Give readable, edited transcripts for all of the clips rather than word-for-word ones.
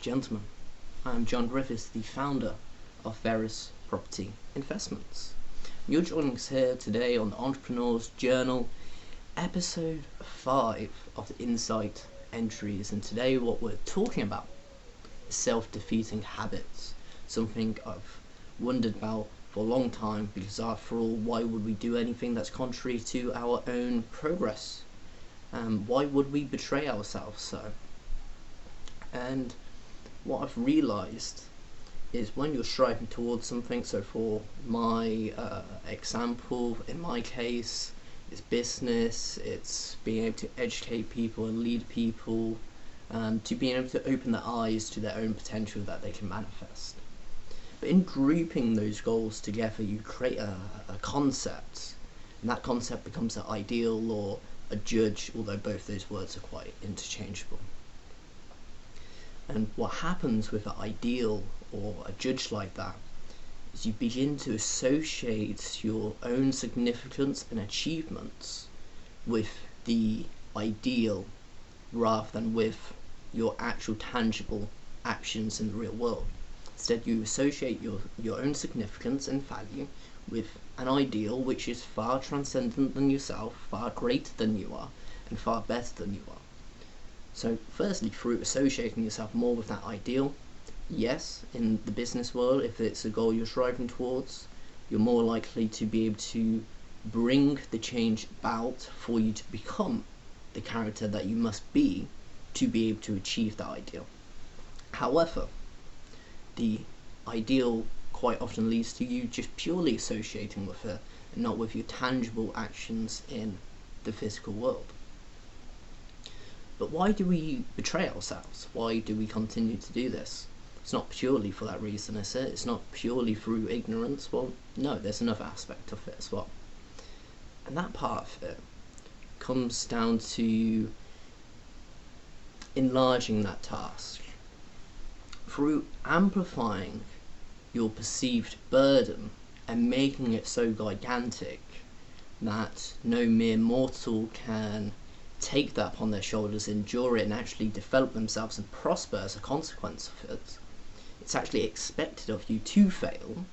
gentlemen, I am John Griffiths, the founder of Verus Property Investments. You're joining us here today on the Entrepreneur's Journal, episode 5 of the Insight Entries, and today what we're talking about is self-defeating habits, something I've wondered about for a long time, because after all, why would we do anything that's contrary to our own progress? Why would we betray ourselves so? And what I've realised is when you're striving towards something, so for my example, in my case, it's business, it's being able to educate people and lead people, to being able to open their eyes to their own potential that they can manifest. But in grouping those goals together, you create a concept, and that concept becomes an ideal or a judge, although both those words are quite interchangeable. And what happens with an ideal or a judge like that is you begin to associate your own significance and achievements with the ideal rather than with your actual tangible actions in the real world. Instead, you associate your own significance and value with an ideal which is far transcendent than yourself, far greater than you are, and far better than you are. So firstly, through associating yourself more with that ideal, yes, in the business world, if it's a goal you're striving towards, you're more likely to be able to bring the change about for you to become the character that you must be to be able to achieve that ideal. However, the ideal quite often leads to you just purely associating with it and not with your tangible actions in the physical world. But why do we betray ourselves? Why do we continue to do this? It's not purely for that reason, is it? It's not purely through ignorance. Well, no, there's another aspect of it as well. And that part of it comes down to enlarging that task through amplifying your perceived burden and making it so gigantic that no mere mortal can take that upon their shoulders, endure it, and actually develop themselves and prosper as a consequence of it. It's actually expected of you to fail,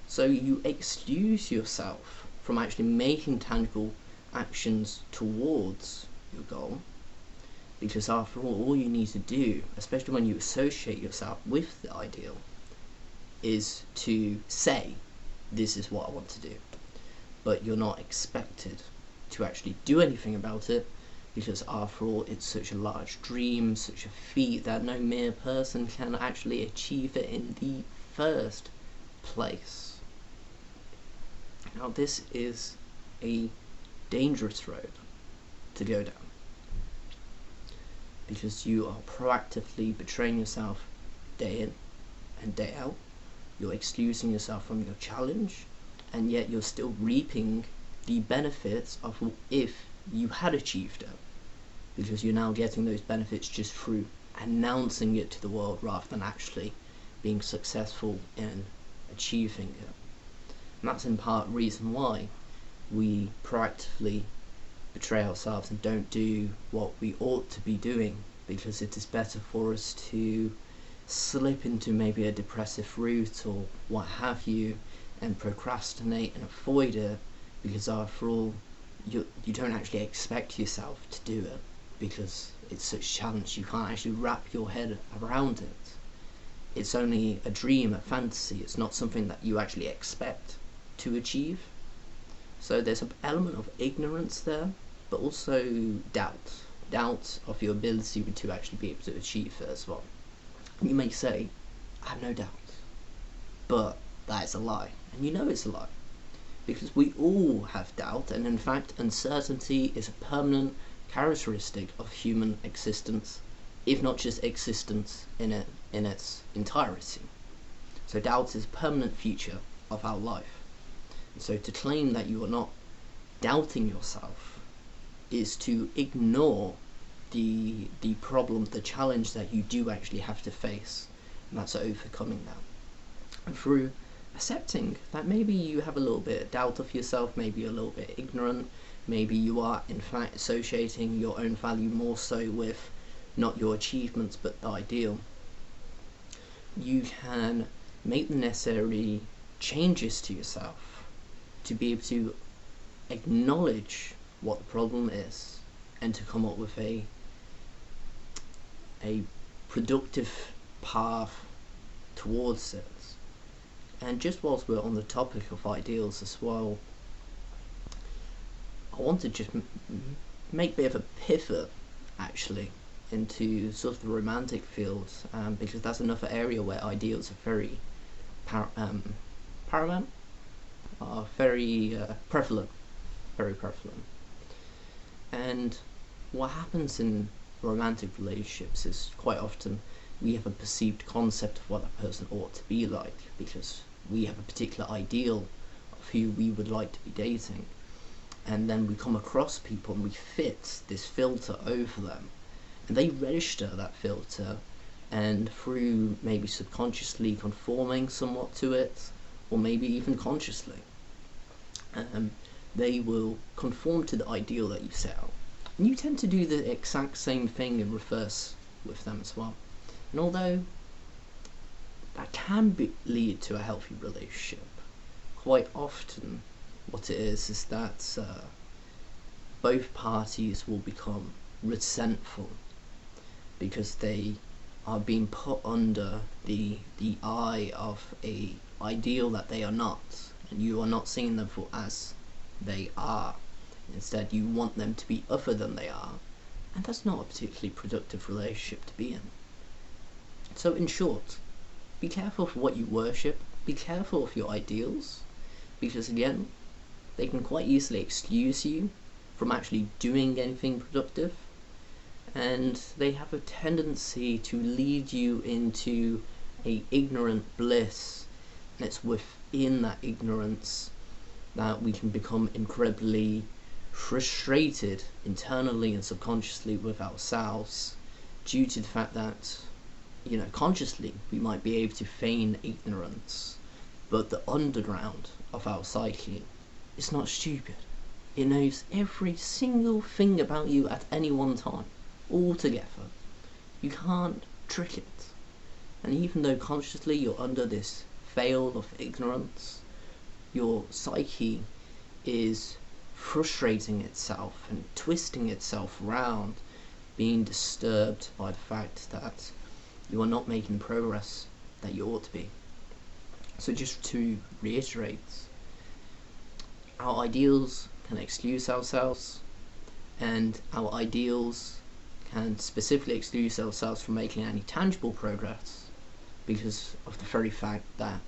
so you excuse yourself from actually making tangible actions towards your goal, because after all you need to do, especially when you associate yourself with the ideal, is to say, this is what I want to do, but you're not expected to actually do anything about it, because after all it's such a large dream, such a feat, that no mere person can actually achieve it in the first place. Now this is a dangerous road to go down, because you are proactively betraying yourself day in and day out. You're excusing yourself from your challenge, and yet you're still reaping the benefits of if you had achieved it, because you're now getting those benefits just through announcing it to the world rather than actually being successful in achieving it. And that's in part reason why we proactively betray ourselves and don't do what we ought to be doing, because it is better for us to slip into maybe a depressive route or what have you and procrastinate and avoid it, because after all you don't actually expect yourself to do it, because it's such a challenge, you can't actually wrap your head around it. It's only a dream, a fantasy, it's not something that you actually expect to achieve. So there's an element of ignorance there, but also doubt of your ability to actually be able to achieve it as well. You may say, I have no doubt, but that is a lie, and you know it's a lie, because we all have doubt, and in fact uncertainty is a permanent characteristic of human existence, if not just existence in its entirety. So doubt is a permanent feature of our life, and so to claim that you are not doubting yourself is to ignore the problem, the challenge that you do actually have to face, and that's overcoming that. And through accepting that maybe you have a little bit of doubt of yourself, maybe you're a little bit ignorant, maybe you are in fact associating your own value more so with not your achievements but the ideal, you can make the necessary changes to yourself to be able to acknowledge what the problem is and to come up with a productive path towards it. And just whilst we're on the topic of ideals as well, I want to just make a bit of a pivot actually into sort of the romantic field, because that's another area where ideals are very paramount, are very prevalent. And what happens in romantic relationships is quite often we have a perceived concept of what that person ought to be like, because we have a particular ideal of who we would like to be dating, and then we come across people and we fit this filter over them, and they register that filter, and through maybe subconsciously conforming somewhat to it, or maybe even consciously, they will conform to the ideal that you set out. And you tend to do the exact same thing in reverse with them as well. And although that can lead to a healthy relationship, quite often what it is that both parties will become resentful because they are being put under the eye of a ideal that they are not, and you are not seeing them for as they are. Instead, you want them to be other than they are, and that's not a particularly productive relationship to be in. So in short, be careful of what you worship, be careful of your ideals, because again, they can quite easily excuse you from actually doing anything productive, and they have a tendency to lead you into a ignorant bliss, and it's within that ignorance that we can become incredibly frustrated internally and subconsciously with ourselves, due to the fact that, consciously we might be able to feign ignorance, but the underground of our psyche is not stupid. It knows every single thing about you at any one time, all together. You can't trick it. And even though consciously you're under this veil of ignorance, your psyche is frustrating itself and twisting itself around, being disturbed by the fact that you are not making the progress that you ought to be. So just to reiterate, our ideals can excuse ourselves, and our ideals can specifically excuse ourselves from making any tangible progress because of the very fact that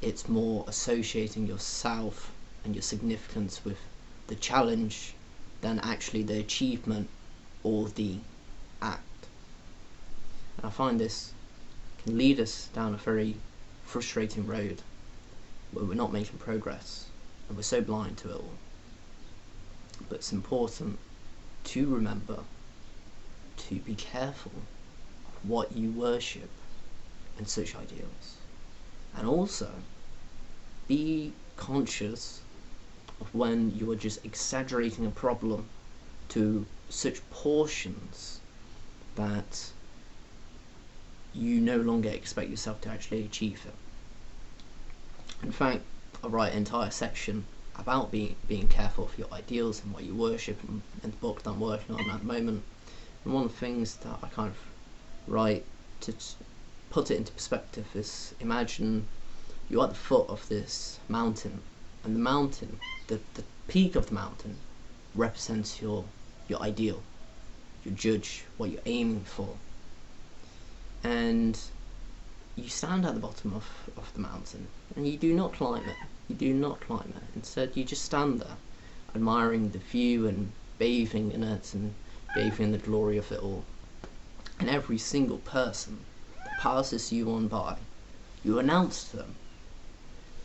it's more associating yourself and your significance with the challenge than actually the achievement or the act. And I find this can lead us down a very frustrating road where we're not making progress and we're so blind to it all. But it's important to remember to be careful of what you worship and such ideals, and also be conscious of when you are just exaggerating a problem to such portions that you no longer expect yourself to actually achieve it. In fact, I write an entire section about being careful of your ideals and what you worship in the book that I'm working on at the moment. And one of the things that I kind of write to put it into perspective is, imagine you're at the foot of this mountain, and the mountain, the peak of the mountain represents your ideal, your judge, what you're aiming for. And you stand at the bottom of the mountain and you do not climb it. Instead, you just stand there, admiring the view and bathing in it and bathing in the glory of it all. And every single person that passes you on by, you announce to them,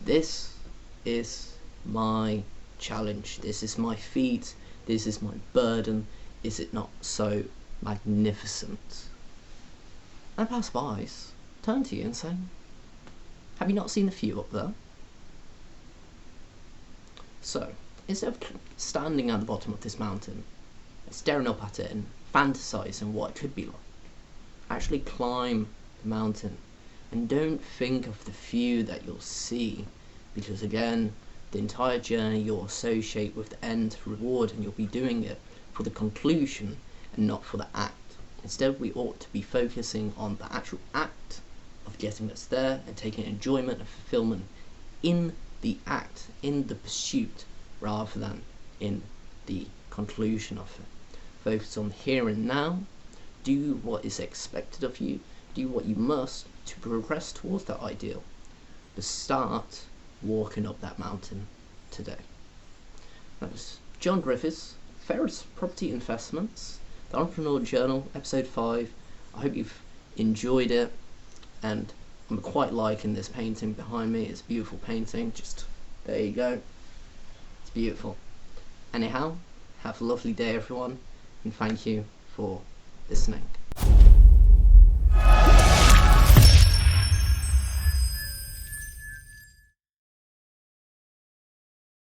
this is my challenge, this is my feat, this is my burden, is it not so magnificent? And passers-by turn to you and say, have you not seen the view up there? So, instead of standing at the bottom of this mountain, staring up at it and fantasizing what it could be like, actually climb the mountain And don't think of the few that you'll see, because again, the entire journey you'll associate with the end reward, and you'll be doing it for the conclusion and not for the act. Instead, we ought to be focusing on the actual act of getting us there and taking enjoyment and fulfillment in the act, in the pursuit, rather than in the conclusion of it. Focus on here and now, do what is expected of you, do what you must to progress towards that ideal, but start walking up that mountain today. That was John Griffiths, Verus Property Investments, the Entrepreneur Journal, episode 5. I hope you've enjoyed it, and I'm quite liking this painting behind me. It's a beautiful painting, just there you go, it's beautiful. Anyhow, have a lovely day everyone, and thank you for listening.